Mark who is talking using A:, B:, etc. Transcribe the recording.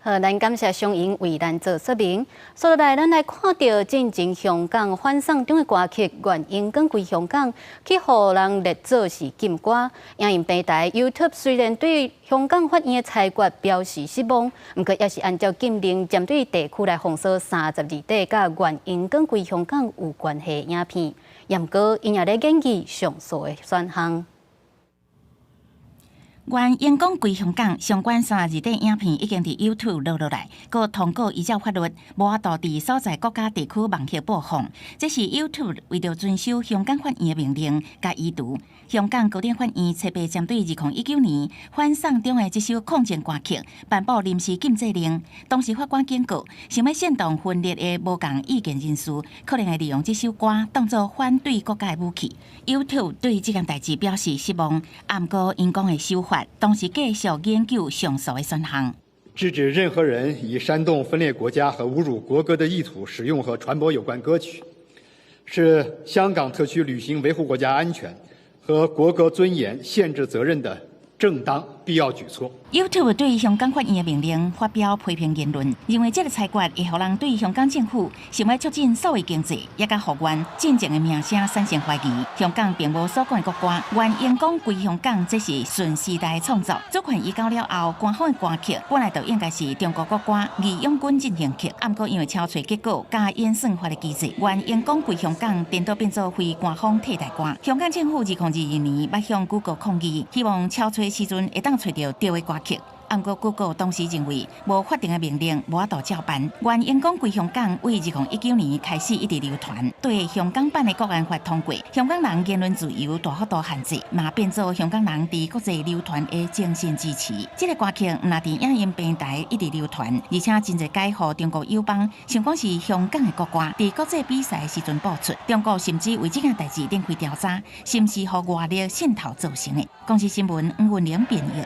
A: 好，咱感谢上英为咱做说明。所以来，咱来看到进前香港反送中的歌曲，原因跟归香港，去互人列做是禁歌。影音平台 YouTube 虽然对香港法院的裁决表示失望，不过也是按照禁令，针对地区来封锁32底甲原因跟归香港有关系影片。不过，因也咧建议上诉的选项。
B: 原因讲归香港相关32底影片已经伫 YouTube 落来，佮通过依照法律无法度伫所在国家地区网页播放。这是 YouTube 为着遵守香港法院的命令，甲移除。香港高等法院特别针对2019年反送中的这首抗争歌曲颁布临时禁制令。当时法官警告，想要煽动分裂的无共意见人士，可能会利用这首歌当作反对国家的武器。YouTube 对这件代志表示失望，不过因讲的修法，当时继续研究上诉的选项。
C: 制止任何人以煽动分裂国家和侮辱国歌的意图使用和传播有关歌曲，是香港特区履行维护国家安全和国歌尊严限制责任的正当必要举措。
B: YouTube 对香港法院的命令发表批评言论，认为这个裁决会让人对香港政府想要促进社会经济，也甲复原进程的名声产生怀疑。香港并无所管的国歌，原因讲归香港，这是顺时代的创作。主权移交了后，官方的歌曲本来就应该是中国国歌《义勇军进行曲》，不过因为敲锤结果加演算法的机制，原因讲归香港颠倒变做非官方替代歌。香港政府2022年要向 Google 抗议，希望敲锤时阵会当找到对的歌曲。不过 Google 当时认为无法定的命令无法度照办，原因讲归香港为2019年开始一直流传，对香港版的国安法通过，香港人言论自由大幅度限制，嘛变做香港人伫国际流传的精神支持。这个歌曲若伫影音平台一直流传，而且真侪解互中国友邦，想讲是香港的国歌，伫国际比赛时阵播出，中国甚至为这件代志展开调查，是毋是互外力渗透造成的？公司新闻黄文玲编译。